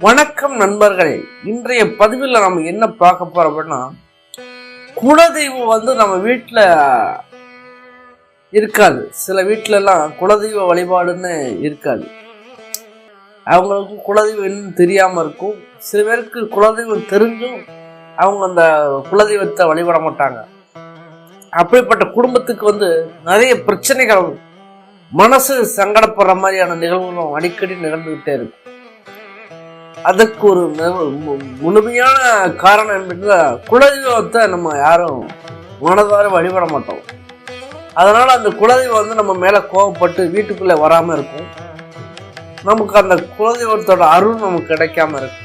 வணக்கம் நண்பர்களே. இன்றைய பதிவில் நம்ம என்ன பார்க்க போறோம் அப்படின்னா, குலதெய்வம் நம்ம வீட்டில் இருக்காது. சில வீட்டிலலாம் குலதெய்வ வழிபாடுன்னு இருக்காது. அவங்களுக்கு குலதெய்வம் என்னன்னு தெரியாமல் இருக்கும். சில பேருக்கு குலதெய்வம் தெரிஞ்சும் அவங்க அந்த குலதெய்வத்தை வழிபட மாட்டாங்க. அப்படிப்பட்ட குடும்பத்துக்கு நிறைய பிரச்சனைகள், மனசு சங்கடப்படுற மாதிரியான நிகழ்வுகளும் அடிக்கடி நிகழ்ந்துகிட்டே இருக்கும். அதுக்கு ஒரு முழுமையான காரணம் என்பது, குலதெய்வத்தை நம்ம யாரும் மனதார வழிபட மாட்டோம். அதனால அந்த குலதெய்வம் நம்ம மேல கோபப்பட்டு வீட்டுக்குள்ள வராம இருக்கும். நமக்கு அந்த குலதெய்வத்தோட அருள் நமக்கு கிடைக்காம இருக்கும்.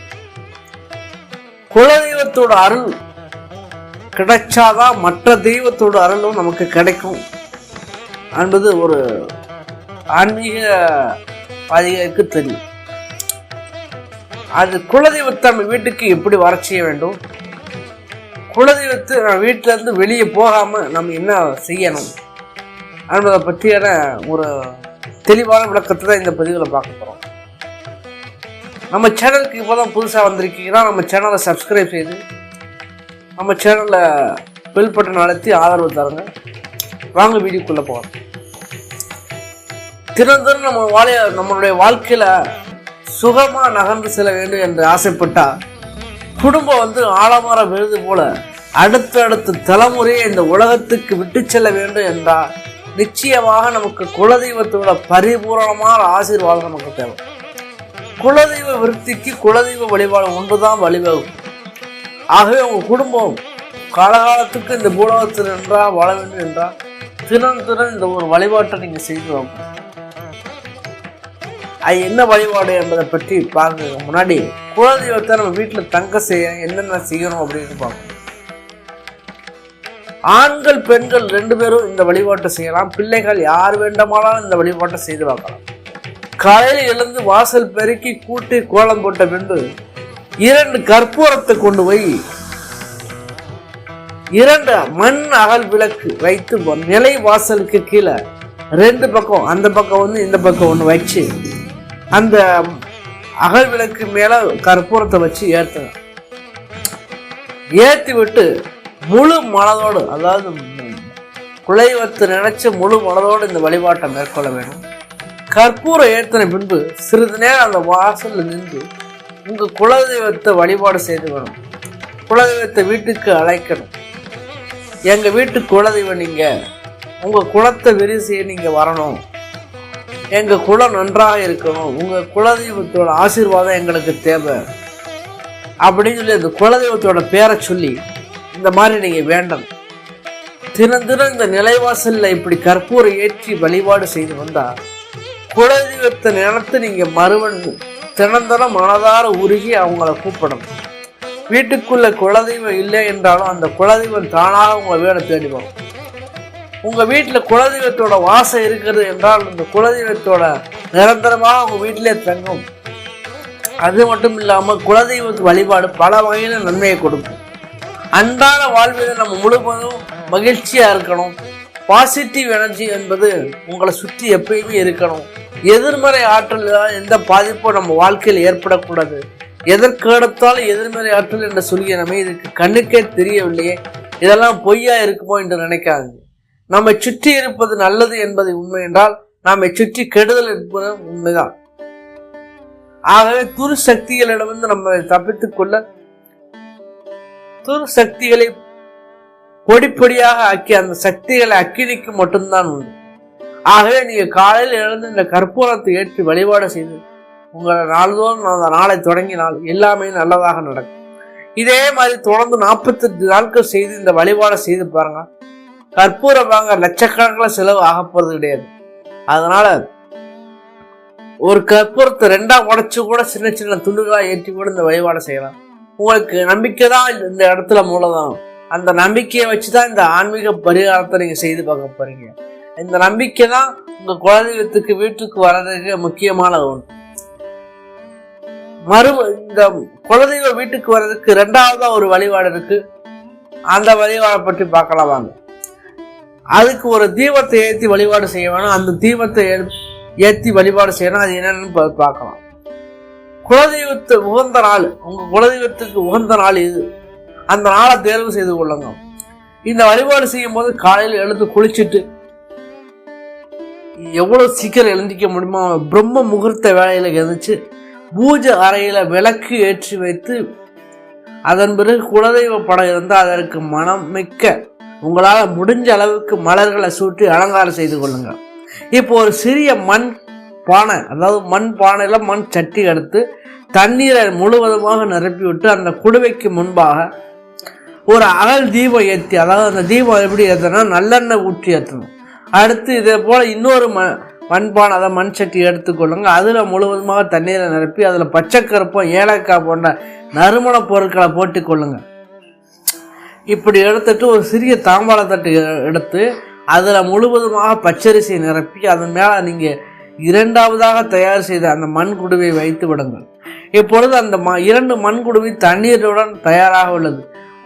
குலதெய்வத்தோட அருள் கிடைச்சாதான் மற்ற தெய்வத்தோட அருளும் நமக்கு கிடைக்கும் என்பது ஒரு ஆன்மீக பாதிகளுக்கு தெரியும். அது குலதெய்வத்தை நம்ம வீட்டுக்கு எப்படி வர செய்ய வேண்டும், குலதெய்வத்தை வீட்டில இருந்து வெளியே போகாம நம்ம என்ன செய்யணும் என்பதை பற்றியான ஒரு தெளிவான விளக்கத்தை தான் இந்த பதிவில் பார்க்க போறோம். நம்ம சேனலுக்கு இப்போதான் புதுசாக வந்திருக்கீங்கன்னா நம்ம சேனலை சப்ஸ்கிரைப் செய்து நம்ம சேனலில் பெல் பட்டன் அழுத்தி ஆதரவு தருங்க. வாங்க வீடியோக்குள்ள போகலாம். தினந்தோறும் நம்மளுடைய வாழ்க்கையில சுகமா நகர்ந்து செல்ல வேண்டும் என்று ஆசைப்பட்டா, குடும்பம் ஆலமர விருது போல அடுத்தடுத்த தலைமுறையை இந்த உலகத்துக்கு விட்டு செல்ல வேண்டும் என்றால் நிச்சயமாக நமக்கு குலதெய்வத்தோட பரிபூரணமான ஆசீர்வாதம் நமக்கு தேவை. குலதெய்வ விருத்திக்கு குலதெய்வ வழிபாடு ஒன்றுதான் வழிவகுக்கும். ஆகவே உங்க குடும்பம் காலகாலத்துக்கு இந்த பூலோகத்தில் என்றால் வாழ வேண்டும் என்றால் தினம் இந்த ஒரு வழிபாட்டை நீங்க செய்து வாங்க. அது என்ன வழிபாடு என்பதை பற்றி பார்க்க முன்னாடி, குலதெய்வத்தை நம்ம வீட்டில் தங்க செய்ய என்னென்ன செய்யணும் அப்படின்னு பார்க்கணும். ஆண்கள் பெண்கள் 2 பேரும் இந்த வழிபாட்டை செய்யலாம். பிள்ளைகள் யார் வேண்டுமானாலும் இந்த வழிபாட்டை செய்து பார்க்கலாம். காலையில் எழுந்து வாசல் பெருக்கி கூட்டி கோலம் போட்ட பின்பு 2 கற்பூரத்தை கொண்டு போய் 2 மண் அகல் விளக்கு வைத்து நிலை வாசலுக்கு கீழே 2 பக்கம், அந்த பக்கம் இந்த பக்கம் ஒன்று வச்சு அந்த அகல் விளக்கு மேல கற்பூரத்தை வச்சு ஏற்றி விட்டு முழு மனதோடு, அதாவது குலதெய்வத்தை நினைச்ச முழு மனதோடு இந்த வழிபாட்டை மேற்கொள்ள வேண்டும். கற்பூரம் ஏற்றின பின்பு சிறிது நேரம் அந்த வாசல்ல நின்று உங்க குலதெய்வத்தை வழிபாடு செய்து வேணும். குலதெய்வத்தை வீட்டுக்கு அழைக்கணும். எங்க வீட்டு குலதெய்வம் நீங்க, உங்க குலத்தை விரிசையை நீங்க வரணும், எங்க குலம் நன்றாக இருக்கணும், உங்க குலதெய்வத்தோட ஆசீர்வாதம் எங்களுக்கு தேவை அப்படின்னு சொல்லி அந்த குலதெய்வத்தோட பேரை சொல்லி இந்த மாதிரி நீங்க வேண்டணும். தினம் இந்த நிலைவாசல்ல இப்படி கற்பூரம் ஏற்றி வழிபாடு செய்து வந்தா குலதெய்வத்தை நினைத்து நீங்க தினம் மனதார உருகி அவங்கள கூப்பிடணும். வீட்டுக்குள்ள குலதெய்வம் இல்லை என்றாலும் அந்த குலதெய்வம் தானாக உங்க வீடை தேடி வரும். உங்க வீட்டுல குலதெய்வத்தோட வாசம் இருக்கிறது என்றால் இந்த குலதெய்வத்தோட நிரந்தரமாக உங்க வீட்டிலே தங்கும். அது மட்டும் இல்லாம குலதெய்வ வழிபாடு பல வகையில நன்மையை கொடுக்கும். அன்றாட வாழ்வில் நம்ம முழுவதும் மகிழ்ச்சியா இருக்கணும். பாசிட்டிவ் எனர்ஜி என்பது உங்களை சுற்றி எப்பயுமே இருக்கணும். எதிர்மறை ஆற்றல் எந்த பாதிப்பும் நம்ம வாழ்க்கையில் ஏற்படக்கூடாது. எதற்கு எடுத்தாலும் எதிர்மறை ஆற்றல் என்று சொல்லிய நம்ம இதுக்கு கண்ணுக்கே தெரியவில்லையே, இதெல்லாம் பொய்யா இருக்குமோ என்று நினைக்காது. நம்மை சுற்றி இருப்பது நல்லது என்பது உண்மை என்றால் நம்மை சுற்றி கெடுதல் இருப்பது உண்மைதான். ஆகவே துரு சக்திகளிடமிருந்து நம்மை தப்பித்துக் கொள்ள துரு சக்திகளை பொடிப்பொடியாக ஆக்கி அந்த சக்திகளை அக்கினிக்கு மட்டும்தான் உண்டு. ஆகவே நீங்க காலையில் எழுந்து இந்த கற்பூரத்தை ஏற்றி வழிபாடு செய்து உங்களை நாள்தோறும் அந்த நாளை தொடங்கினால் எல்லாமே நல்லதாக நடக்கும். இதே மாதிரி தொடர்ந்து 48 நாட்கள் செய்து இந்த வழிபாடை செய்து பாருங்க. கற்பூரம் வாங்க லட்சக்கணக்கில் செலவு ஆக போறது கிடையாது. அதனால ஒரு கற்பூரத்தை 2ஆ உடைச்சு கூட சின்ன சின்ன துண்டுகளா ஏற்றி கூட இந்த வழிபாடை செய்யலாம். உங்களுக்கு நம்பிக்கை தான் இந்த இடத்துல மூலதான். அந்த நம்பிக்கையை வச்சுதான் இந்த ஆன்மீக பரிகாரத்தை நீங்க செய்து பார்க்க போறீங்க. இந்த நம்பிக்கை தான் உங்க குலதெய்வத்துக்கு வீட்டுக்கு வர்றதுக்கு முக்கியமான ஒன்று. இந்த குலதெய்வ வீட்டுக்கு வர்றதுக்கு 2ஆவதா ஒரு வழிபாடு இருக்கு. அந்த வழிபாடை பற்றி பார்க்கலாம் வாங்க. அதுக்கு ஒரு தீபத்தை ஏற்றி வழிபாடு செய்ய வேணும். அந்த தீபத்தை ஏற்றி வழிபாடு செய்யணும். அது என்னன்னு பார்க்கலாம். குலதெய்வத்து உகந்த நாள், உங்க குலதெய்வத்துக்கு உகந்த நாள் இது. அந்த நாளை தேர்வு செய்து கொள்ளுங்க. இந்த வழிபாடு செய்யும் போது காலையில் எழுந்து குளிச்சுட்டு எவ்வளவு சீக்கிரம் எழுந்திக்க முடியுமோ பிரம்ம முகூர்த்த வேலையில எழுந்துச்சு பூஜை அறையில விளக்கு ஏற்றி வைத்து அதன் பிறகு குலதெய்வ படம் இருந்தால் அதற்கு மனம் மிக்க உங்களால் முடிஞ்ச அளவுக்கு மலர்களை சூட்டி அலங்காரம் செய்து கொள்ளுங்க. இப்போ ஒரு சிறிய மண் பானை, அதாவது மண் பானையில மண் சட்டி எடுத்து தண்ணீரை முழுவதுமாக நிரப்பி விட்டு அந்த குடுவைக்கு முன்பாக ஒரு அகல் தீபம் ஏற்றி, அதாவது அந்த தீபம் எப்படி ஏற்றனா நல்லெண்ணெய் ஊற்றி ஏற்றணும். அடுத்து இதே போல இன்னொரு மண்பானை, அதை மண் சட்டி எடுத்துக்கொள்ளுங்க. அதில் முழுவதுமாக தண்ணீரை நிரப்பி அதில் பச்சைக்கருப்பம் ஏலக்காய் போன்ற நறுமண பொருட்களை போட்டு கொள்ளுங்க. இப்படி எடுத்துட்டு ஒரு சிறிய தாம்பாளத்தட்டு எடுத்து அதில் முழுவதுமாக பச்சரிசியை நிரப்பி அதன் மேலே நீங்கள் இரண்டாவதாக தயார் செய்த அந்த மண் குடுவை வைத்து விடுங்கள். இப்பொழுது அந்த 2 மண் குடுவை தண்ணீருடன் தயாராக உள்ளது.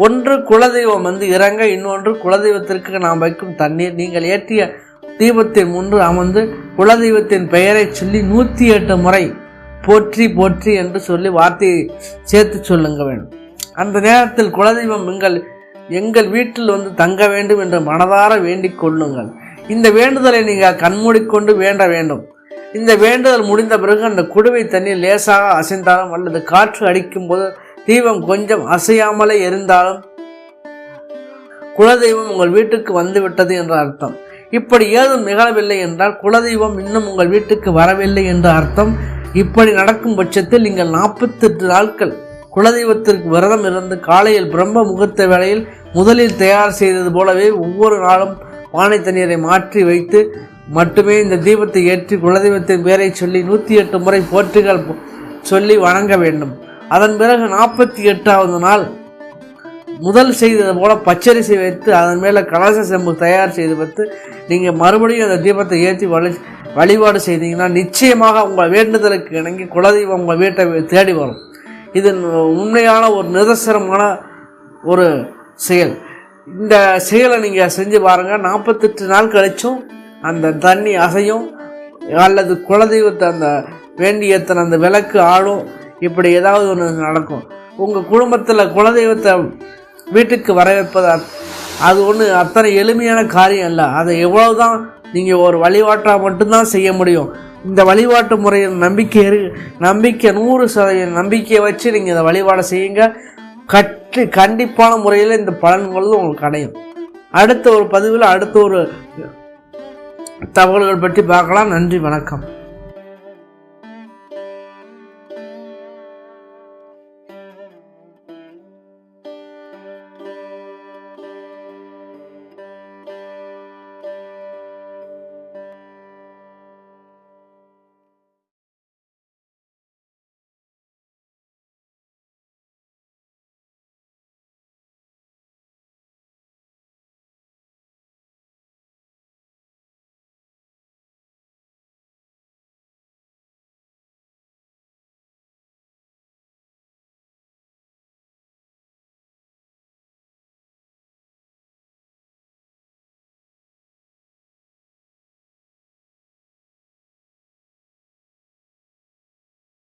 ஒன்று குலதெய்வம் இறங்க, இன்னொன்று குலதெய்வத்திற்கு நாம் வைக்கும் தண்ணீர். நீங்கள் ஏற்றிய தீபத்தின் முன்பு அமர்ந்து குலதெய்வத்தின் பெயரை சொல்லி 108 முறை போற்றி போற்றி என்று சொல்லி வார்த்தையை சேர்த்து சொல்லுங்க வேண்டும். அந்த நேரத்தில் குலதெய்வம் எங்கள் வீட்டில் தங்க வேண்டும் என்று மனதார வேண்டிக் கொள்ளுங்கள். இந்த வேண்டுதலை நீங்கள் கண்மூடிக்கொண்டு வேண்ட வேண்டும். இந்த வேண்டுதல் முடிந்த பிறகு அந்த குடுவை தண்ணீர் லேசாக அசைந்தாலும் அல்லது காற்று அடிக்கும் போது தீபம் கொஞ்சம் அசையாமலே இருந்தாலும் குலதெய்வம் உங்கள் வீட்டுக்கு வந்துவிட்டது என்ற அர்த்தம். இப்படி ஏதும் நிகழவில்லை என்றால் குலதெய்வம் இன்னும் உங்கள் வீட்டுக்கு வரவில்லை என்ற அர்த்தம். இப்படி நடக்கும் பட்சத்தில் நீங்கள் 48 நாட்கள் குலதெய்வத்திற்கு விரதம் இருந்து காலையில் பிரம்ம முகூர்த்த வேளையில் முதலில் தயார் செய்தது போலவே ஒவ்வொரு நாளும் பானை தண்ணீரை மாற்றி வைத்து மட்டுமே இந்த தீபத்தை ஏற்றி குலதெய்வத்தின் பேரை சொல்லி 108 முறை போற்றிகள் சொல்லி வணங்க வேண்டும். அதன் பிறகு 48வது நாள் முதல் செய்தது போல பச்சரிசி வைத்து அதன் மேலே கலச செம்பு தயார் செய்து வைத்து நீங்கள் மறுபடியும் அந்த தீபத்தை ஏற்றி வழிபாடு செய்தீங்கன்னா நிச்சயமாக உங்கள் வேண்டுதலுக்கு இணங்கி குலதெய்வம் உங்கள் வீட்டை தேடி வரும். இது உண்மையான ஒரு நிதர்சனமான ஒரு செயல். இந்த செயலை நீங்கள் செஞ்சு பாருங்கள். 48 நாள் கழிச்சும் அந்த தண்ணி அசையும், அல்லது குலதெய்வத்தை அந்த வேண்டி ஏற்றின அந்த விளக்கு ஆடும். இப்படி ஏதாவது ஒன்று நடக்கும். உங்கள் குடும்பத்தில் குலதெய்வத்தை வீட்டுக்கு வரவேற்பது அது ஒன்று அத்தனை எளிமையான காரியம் இல்லை. அதை எவ்வளவுதான் நீங்கள் ஒரு வழிபாட்டாக மட்டும்தான் செய்ய முடியும். இந்த வழிபாட்டு முறையில் நம்பிக்கை 100% நம்பிக்கையை வச்சு நீங்கள் இந்த வழிபாடை செய்யுங்க. கண்டிப்பான முறையில் இந்த பலன்களும் உங்களுக்கு அடையும். அடுத்த ஒரு பதிவில் அடுத்த ஒரு தகவல்கள் பற்றி பார்க்கலாம். நன்றி, வணக்கம்.